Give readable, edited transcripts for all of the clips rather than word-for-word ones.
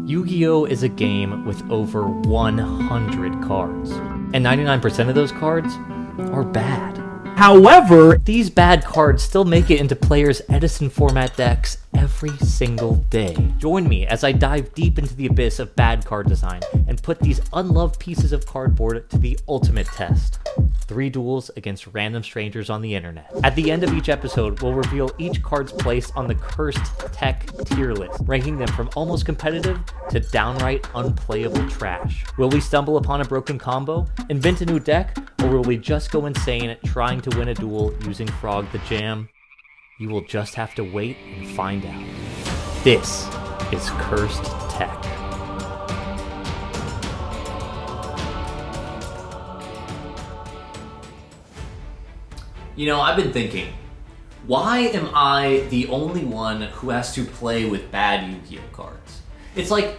Yu-Gi-Oh! Is a game with over 100 cards, and 99% of those cards are bad. However, these bad cards still make it into players' Edison format decks every single day. Join me as I dive deep into the abyss of bad card design and put these unloved pieces of cardboard to the ultimate test. 3 duels against random strangers on the internet. At the end of each episode, we'll reveal each card's place on the cursed tech tier list, ranking them from almost competitive to downright unplayable trash. Will we stumble upon a broken combo, invent a new deck, or will we just go insane trying to win a duel using Frog the Jam? You will just have to wait and find out. This is Cursed Tech. You know, I've been thinking, why am I the only one who has to play with bad Yu-Gi-Oh cards? It's like,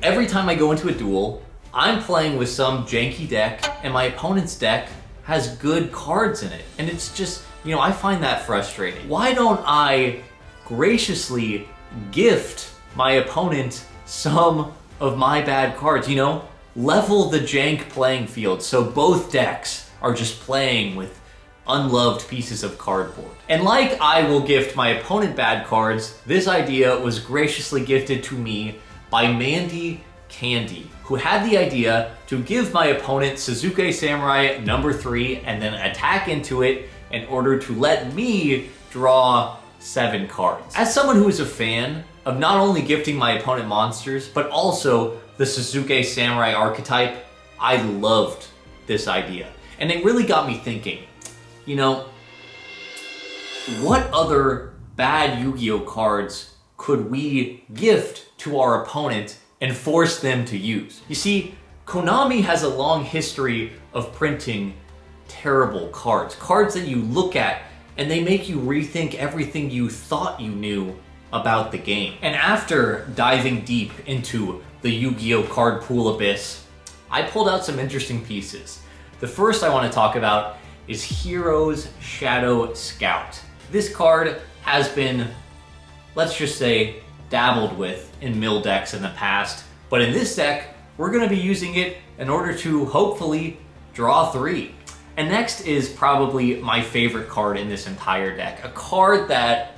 every time I go into a duel, I'm playing with some janky deck, and my opponent's deck has good cards in it. And it's just, you know, I find that frustrating. Why don't I graciously gift my opponent some of my bad cards, you know? Level the jank playing field so both decks are just playing with unloved pieces of cardboard. And like I will gift my opponent bad cards, this idea was graciously gifted to me by Mandy Candy, who had the idea to give my opponent Sasuke Samurai number 3 and then attack into it in order to let me draw 7 cards. As someone who is a fan of not only gifting my opponent monsters, but also the Sasuke Samurai archetype, I loved this idea. And it really got me thinking, you know, what other bad Yu-Gi-Oh cards could we gift to our opponent and force them to use? You see, Konami has a long history of printing terrible cards. Cards that you look at and they make you rethink everything you thought you knew about the game. And after diving deep into the Yu-Gi-Oh card pool abyss, I pulled out some interesting pieces. The first I want to talk about is Hero's Shadow Scout. This card has been, let's just say, dabbled with in mill decks in the past, but in this deck, we're gonna be using it in order to hopefully draw 3. And next is probably my favorite card in this entire deck, a card that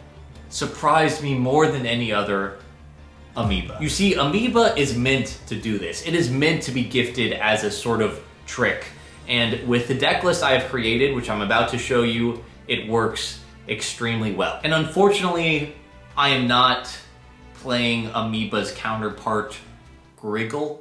surprised me more than any other, Amoeba. You see, Amoeba is meant to do this. It is meant to be gifted as a sort of trick. And with the deck list I have created, which I'm about to show you, it works extremely well. And unfortunately, I am not playing Amoeba's counterpart, Griggle.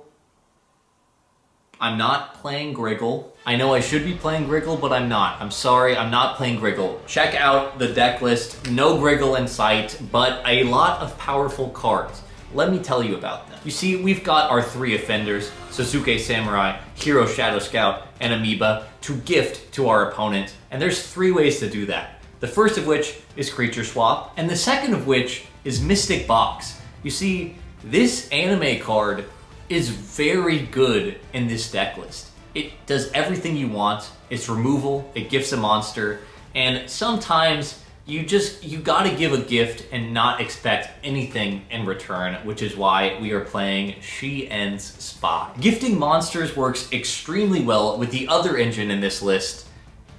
I'm not playing Griggle. I know I should be playing Griggle, but I'm not. I'm sorry, I'm not playing Griggle. Check out the deck list, no Griggle in sight, but a lot of powerful cards. Let me tell you about them. You see, we've got our 3 offenders, Sasuke Samurai, Hero Shadow Scout, and Amoeba, to gift to our opponent, and there's 3 ways to do that. The first of which is Creature Swap, and the second of which is Mystic Box. You see, this anime card is very good in this deck list. It does everything you want, it's removal, it gifts a monster, and sometimes you gotta give a gift and not expect anything in return, which is why we are playing She Ends Spy. Gifting monsters works extremely well with the other engine in this list,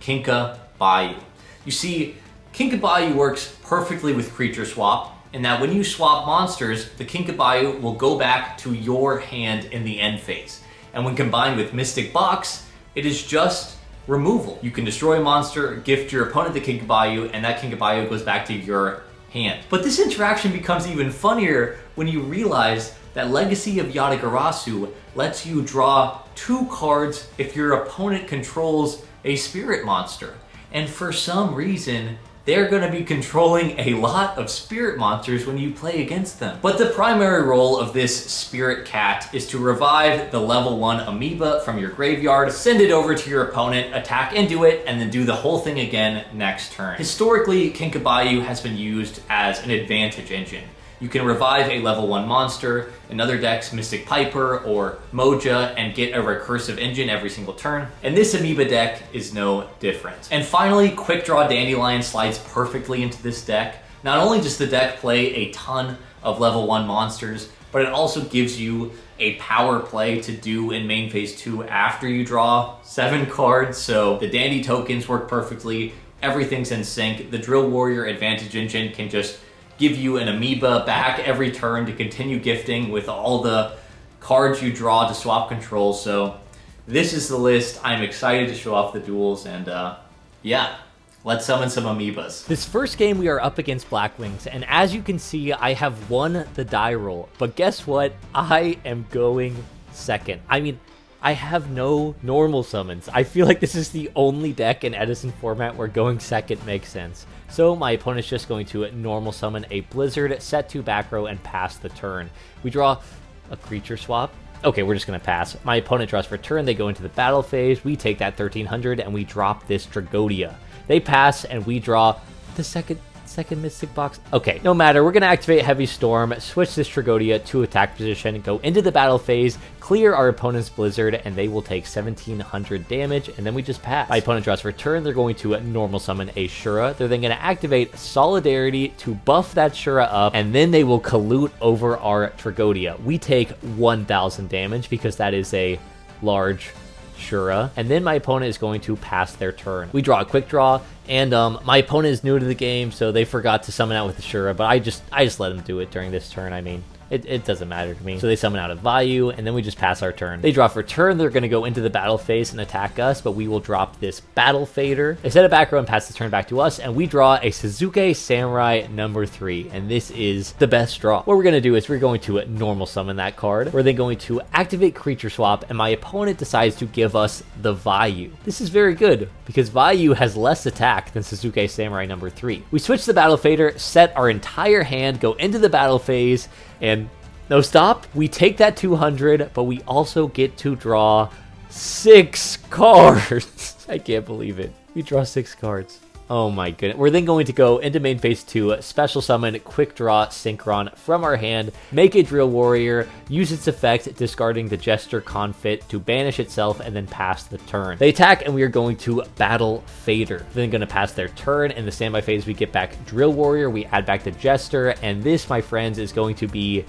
Kinka Bayou. You see, Kinka Bayou works perfectly with Creature Swap, in that when you swap monsters, the Kinka Bayou will go back to your hand in the end phase. And when combined with Mystic Box, it is just removal. You can destroy a monster, gift your opponent the Kinka Bayou, and that Kinka Bayou goes back to your hand. But this interaction becomes even funnier when you realize that Legacy of Yatagarasu lets you draw 2 cards if your opponent controls a spirit monster. And for some reason, they're going to be controlling a lot of spirit monsters when you play against them. But the primary role of this spirit cat is to revive the level 1 amoeba from your graveyard, send it over to your opponent, attack into it, and then do the whole thing again next turn. Historically, Kinka Bayou has been used as an advantage engine. You can revive a level 1 monster, another deck's Mystic Piper or Moja, and get a recursive engine every single turn. And this Amoeba deck is no different. And finally, Quick Draw Dandelion slides perfectly into this deck. Not only does the deck play a ton of level 1 monsters, but it also gives you a power play to do in main phase 2 after you draw 7 cards. So the dandy tokens work perfectly, everything's in sync. The Drill Warrior Advantage Engine can just give you an amoeba back every turn to continue gifting with all the cards you draw to swap control. So this is the list. I'm excited to show off the duels, and yeah, let's summon some amoebas. This first game we are up against Blackwings, and as you can see, I have won the die roll. But guess what? I am going second. I mean, I have no normal summons. I feel like this is the only deck in Edison format where going second makes sense. So my opponent's just going to normal summon a Blizzard, set 2 back row, and pass the turn. We draw a creature swap. Okay, we're just going to pass. My opponent draws for turn. They go into the battle phase. We take that 1300 and we drop this Tragodia. They pass and we draw the second Mystic Box. Okay, no matter. We're going to activate Heavy Storm, switch this Tragodia to attack position, go into the battle phase, clear our opponent's Blizzard, and they will take 1700 damage, and then we just pass. My opponent draws for turn. They're going to normal summon a Shura. They're then going to activate Solidarity to buff that Shura up, and then they will Collude over our Tragodia. We take 1000 damage because that is a large Shura, and then my opponent is going to pass their turn. We draw a quick draw, and my opponent is new to the game, so they forgot to summon out with the Shura, but I just let them do it during this turn. I mean, it doesn't matter to me. So they summon out a Vayu, and then we just pass our turn. They draw for turn. They're going to go into the battle phase and attack us, but we will drop this Battle Fader. They set a back row and pass the turn back to us, and we draw a Sasuke Samurai number 3, and this is the best draw. What we're going to do is we're going to normal summon that card. We're then going to activate Creature Swap, and my opponent decides to give us the Vayu. This is very good, because Vayu has less attack than Sasuke Samurai number 3. We switch the Battle Fader, set our entire hand, go into the battle phase, and no stop. We take that 200, but we also get to draw 6 cards. I can't believe it. We draw 6 cards. Oh my goodness. We're then going to go into main phase 2, special summon Quick Draw Synchron from our hand, make a Drill Warrior, use its effect, discarding the Jester Confit to banish itself, and then pass the turn. They attack, and we are going to Battle Fader. Then going to pass their turn. In the standby phase, we get back Drill Warrior, we add back the Jester, and this, my friends, is going to be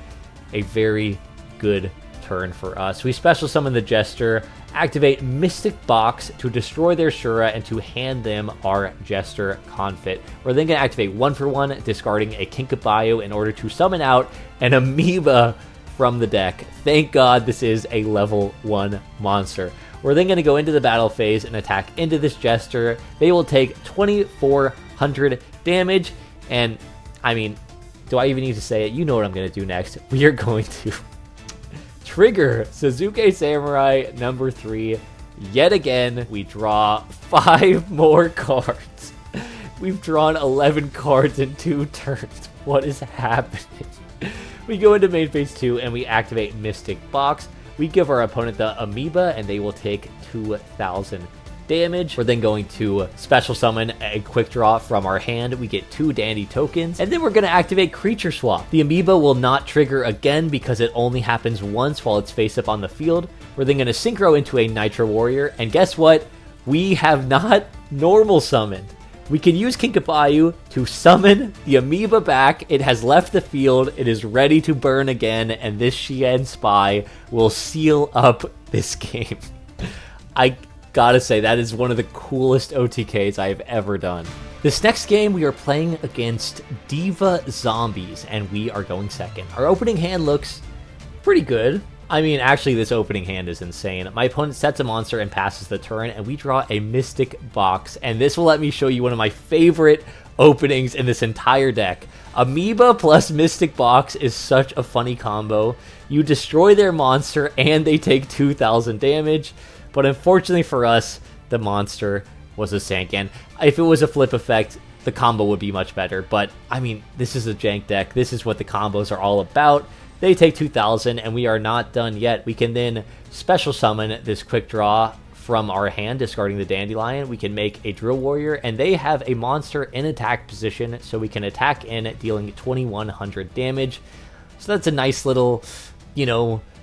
a very good turn for us. We special summon the Jester, activate Mystic Box to destroy their Shura and to hand them our Jester Confit. We're then going to activate 1-for-1, discarding a Kinkabayo in order to summon out an Amoeba from the deck. Thank God this is a level 1 monster. We're then going to go into the battle phase and attack into this Jester. They will take 2400 damage, and I mean, do I even need to say it? You know what I'm going to do next. We are going to trigger Sasuke Samurai number 3 yet again. We draw 5 more cards. We've drawn 11 cards in 2 turns. What is happening? We go into main phase 2 and we activate Mystic Box. We give our opponent the Amoeba and they will take 2000 damage. We're then going to special summon a Quick Draw from our hand. We get 2 dandy tokens, and then we're going to activate Creature Swap. The Amoeba will not trigger again because it only happens once while it's face up on the field. We're then going to synchro into a Nitro Warrior, and guess what? We have not normal summoned. We can use Kinkabayu to summon the Amoeba back. It has left the field. It is ready to burn again, and this Shien Spy will seal up this game. I gotta say, that is one of the coolest OTKs I have ever done. This next game, we are playing against Diva Zombies, and we are going second. Our opening hand looks pretty good. I mean, actually, this opening hand is insane. My opponent sets a monster and passes the turn, and we draw a Mystic Box, and this will let me show you one of my favorite openings in this entire deck. Amoeba plus Mystic Box is such a funny combo. You destroy their monster, and they take 2000 damage. But unfortunately for us, the monster was a Sankan. If it was a flip effect, the combo would be much better. But, I mean, this is a jank deck. This is what the combos are all about. They take 2000, and we are not done yet. We can then special summon this Quick Draw from our hand, discarding the Dandelion. We can make a Drill Warrior, and they have a monster in attack position, so we can attack in, dealing 2100 damage. So that's a nice little,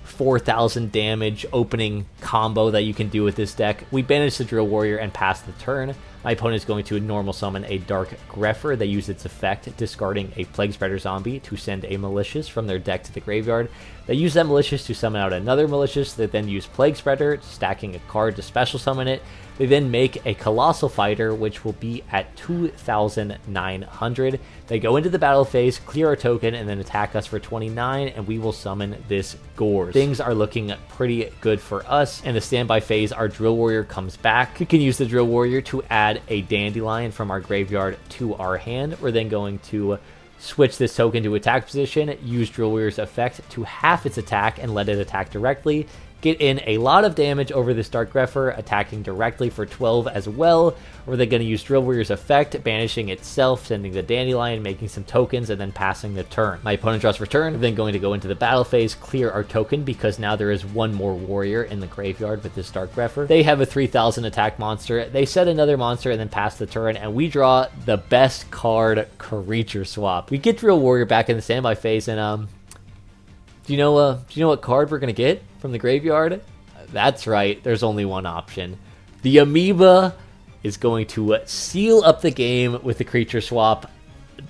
4000 damage opening combo that you can do with this deck. We banish the Drill Warrior and pass the turn. My opponent is going to normal summon a Dark Greffer. They use its effect, discarding a Plague Spreader zombie to send a Malicious from their deck to the graveyard. They use that Malicious to summon out another Malicious. They then use Plague Spreader, stacking a card to special summon it. They then make a Colossal Fighter, which will be at 2,900. They go into the battle phase, clear our token, and then attack us for 29, and we will summon this Gorz. Things are looking pretty good for us. In the standby phase, our Drill Warrior comes back. We can use the Drill Warrior to add a Dandelion from our graveyard to our hand. We're then going to switch this token to attack position, use Drill Warrior's effect to half its attack and let it attack directly. Get in a lot of damage over this Dark Greffer, attacking directly for 12 as well. Or they're going to use Drill Warrior's effect, banishing itself, sending the Dandelion, making some tokens, and then passing the turn. My opponent draws for turn. We're then going to go into the battle phase, clear our token, because now there is one more warrior in the graveyard with this Dark Greffer. They have a 3,000 attack monster. They set another monster and then pass the turn, and we draw the best card, Creature Swap. We get Drill Warrior back in the standby phase, and do you know what card we're going to get from the graveyard? That's right, there's only one option. The Amoeba is going to seal up the game with the Creature Swap.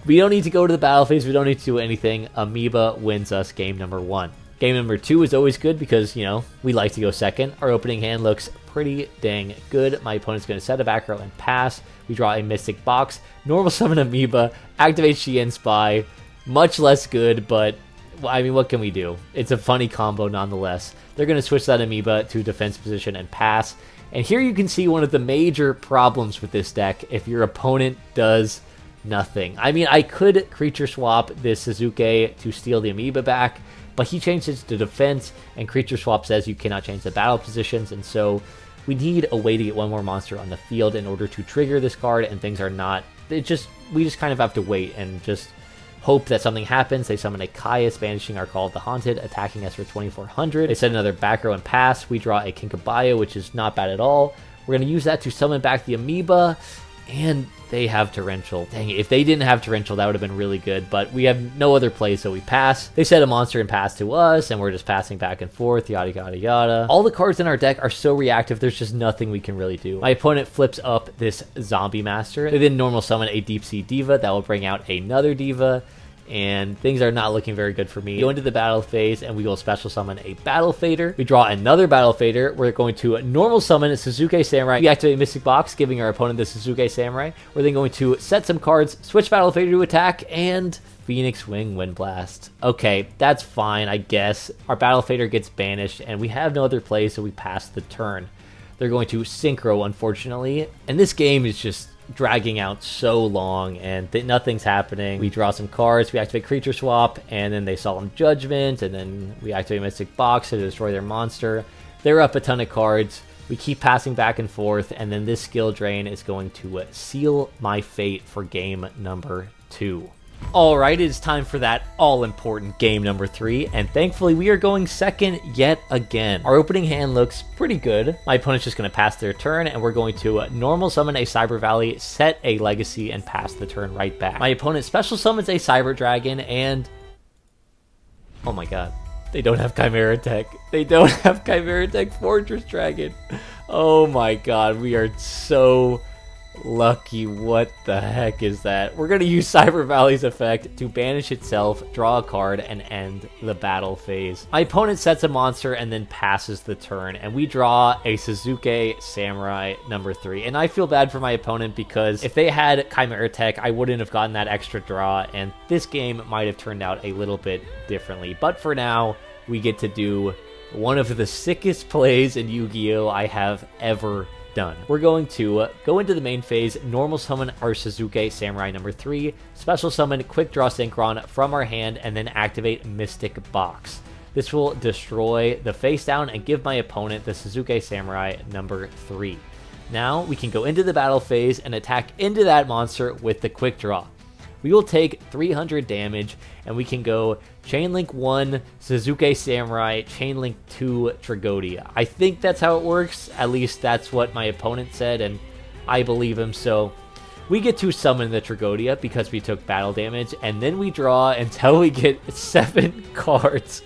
We don't need to go to the battle phase, we don't need to do anything. Amoeba wins us game number 1. Game number 2 is always good because, you know, we like to go second. Our opening hand looks pretty dang good. My opponent's going to set a back row and pass. We draw a Mystic Box, normal summon Amoeba, activate Shien Spy. Much less good, but I mean, what can we do? It's a funny combo nonetheless. They're going to switch that Amoeba to defense position and pass. And here you can see one of the major problems with this deck if your opponent does nothing. I mean, I could Creature Swap this Sasuke to steal the Amoeba back, but he changed it to defense, and Creature Swap says you cannot change the battle positions, and so we need a way to get one more monster on the field in order to trigger this card, and things are not... we just kind of have to wait and just hope that something happens. They summon a Caius, banishing our Call of the Haunted, attacking us for 2,400. They set another back row and pass. We draw a Kinkabaya, which is not bad at all. We're going to use that to summon back the Amoeba, and they have Torrential. Dang it, if they didn't have Torrential, that would have been really good, but we have no other play, so we pass. They set a monster and pass to us, and we're just passing back and forth, yada yada yada. All the cards in our deck are so reactive, there's just nothing we can really do. My opponent flips up this Zombie Master. They then normal summon a Deep Sea Diva that will bring out another Diva, and things are not looking very good for me. We go into the battle phase, and we will special summon a Battle Fader. We draw another Battle Fader. We're going to normal summon a Sasuke Samurai. We activate Mystic Box, giving our opponent the Sasuke Samurai. We're then going to set some cards, switch Battle Fader to attack, and Phoenix Wing Wind Blast. Okay, that's fine, I guess. Our Battle Fader gets banished, and we have no other play, so we pass the turn. They're going to Synchro, unfortunately, and this game is just dragging out so long, and nothing's happening. We draw some cards, we activate Creature Swap, and then they Solemn Judgment, and then we activate Mystic Box to destroy their monster. They're up a ton of cards. We keep passing back and forth, and then this skill drain is going to seal my fate for game number 2. Alright, it is time for that all-important game number 3, and thankfully we are going second yet again. Our opening hand looks pretty good. My opponent's just going to pass their turn, and we're going to normal summon a Cyber Valley, set a Legacy, and pass the turn right back. My opponent special summons a Cyber Dragon, and... oh my god. They don't have Chimera Tech. They don't have Chimera Tech Fortress Dragon. Oh my god, we are so lucky. What the heck is that? We're going to use Cyber Valley's effect to banish itself, draw a card, and end the battle phase. My opponent sets a monster and then passes the turn, and we draw a Sasuke Samurai number 3. And I feel bad for my opponent because if they had Chimera Tech, I wouldn't have gotten that extra draw, and this game might have turned out a little bit differently. But for now, we get to do one of the sickest plays in Yu-Gi-Oh! I have ever done. We're going to go into the main phase, normal summon our Sasuke Samurai number 3, special summon Quick Draw Synchron from our hand, and then activate Mystic Box. This will destroy the face down and give my opponent the Sasuke Samurai number 3. Now we can go into the battle phase and attack into that monster with the Quick Draw. We will take 300 damage, and we can go Chainlink 1, Sasuke Samurai, Chainlink 2, Tragodia. I think that's how it works. At least that's what my opponent said, and I believe him. So we get to summon the Tragodia because we took battle damage, and then we draw until we get 7 cards.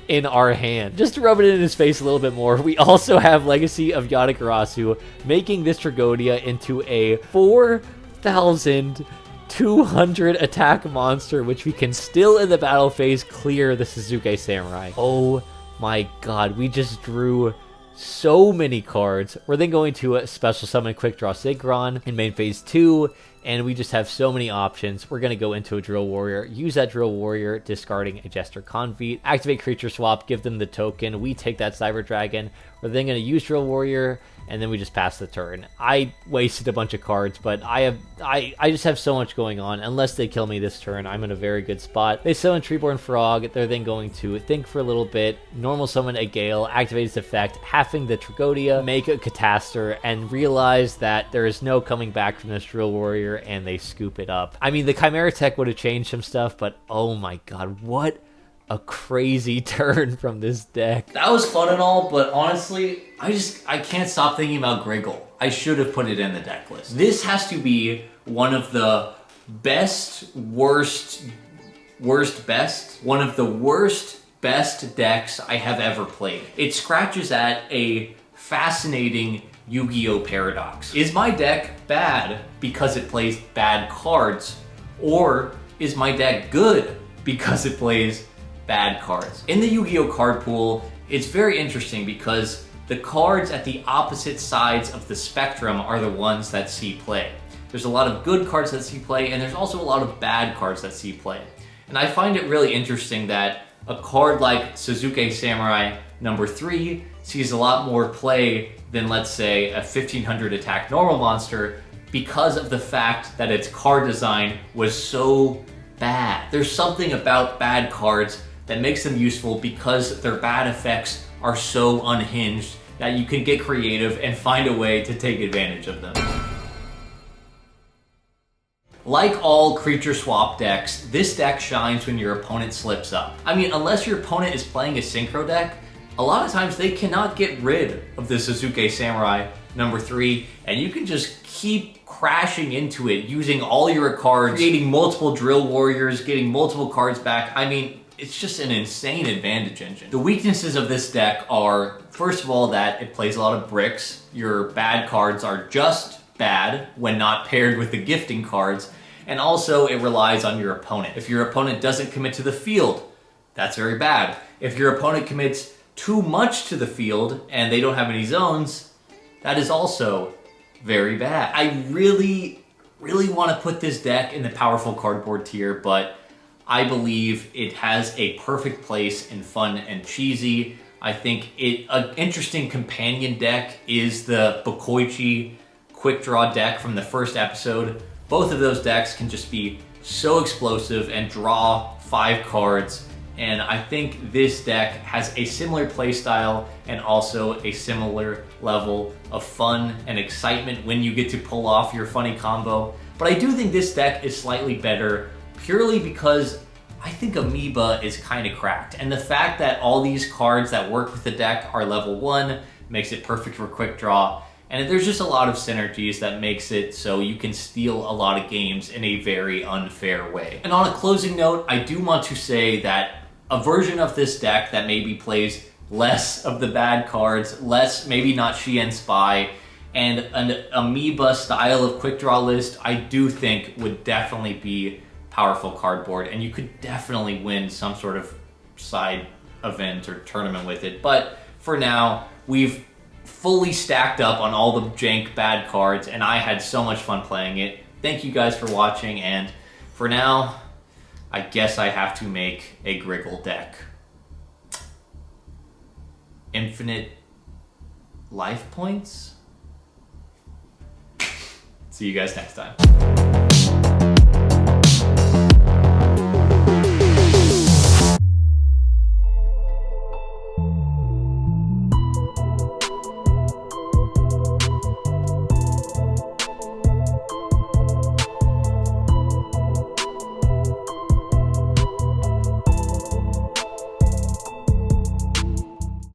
in our hand. Just to rub it in his face a little bit more, we also have Legacy of Yatagarasu, making this Tragodia into a 4,200 attack monster, which we can still in the battle phase clear the Sasuke Samurai. Oh my god, we just drew so many cards. We're then going to special summon Quick Draw Synchron in main phase 2, and we just have so many options. We're going to go into a Drill Warrior, use that Drill Warrior, discarding a Jester Convite, activate Creature Swap, give them the token, we take that Cyber Dragon. We're then going to use Drill Warrior, and then we just pass the turn. I wasted a bunch of cards, but I just have so much going on. Unless they kill me this turn, I'm in a very good spot. They summon Treeborn Frog. They're then going to think for a little bit, normal summon a Gale, activate its effect, halving the Tragodia, make a Catastor, and realize that there is no coming back from this Drill Warrior, and they scoop it up. I mean, the Chimera Tech would have changed some stuff, but oh my god, what a crazy turn from this deck. That was fun and all, but honestly, I can't stop thinking about Griggle. I should have put it in the deck list. This has to be one of the best decks I have ever played. It scratches at a fascinating Yu-Gi-Oh paradox. Is my deck bad because it plays bad cards, or is my deck good because it plays bad cards? In the Yu-Gi-Oh card pool, it's very interesting because the cards at the opposite sides of the spectrum are the ones that see play. There's a lot of good cards that see play, and there's also a lot of bad cards that see play. And I find it really interesting that a card like Sasuke Samurai #3 sees a lot more play than, let's say, a 1500 attack normal monster because of the fact that its card design was so bad. There's something about bad cards that makes them useful because their bad effects are so unhinged that you can get creative and find a way to take advantage of them. Like all creature swap decks, this deck shines when your opponent slips up. I mean, unless your opponent is playing a synchro deck, a lot of times they cannot get rid of the Sasuke Samurai #3, and you can just keep crashing into it using all your cards, creating multiple Drill Warriors, getting multiple cards back. I mean, it's just an insane advantage engine. The weaknesses of this deck are, first of all, that it plays a lot of bricks. Your bad cards are just bad when not paired with the gifting cards, and also it relies on your opponent. If your opponent doesn't commit to the field, that's very bad. If your opponent commits too much to the field and they don't have any zones, that is also very bad. I really want to put this deck in the powerful cardboard tier, but I believe it has a perfect place in fun and cheesy. I think an interesting companion deck is the Bokoichi Quick Draw deck from the first episode. Both of those decks can just be so explosive and draw 5 cards, and I think this deck has a similar playstyle and also a similar level of fun and excitement when you get to pull off your funny combo. But I do think this deck is slightly better purely because I think Amoeba is kind of cracked. And the fact that all these cards that work with the deck are level 1 makes it perfect for quick draw. And there's just a lot of synergies that makes it so you can steal a lot of games in a very unfair way. And on a closing note, I do want to say that a version of this deck that maybe plays less of the bad cards, less, maybe not Shien Spy, and an Amoeba style of quick draw list, I do think would definitely be powerful cardboard, and you could definitely win some sort of side event or tournament with it. But for now, we've fully stacked up on all the jank bad cards, and I had so much fun playing it. Thank you guys for watching, and for now, I guess I have to make a Griggle deck. Infinite life points? See you guys next time.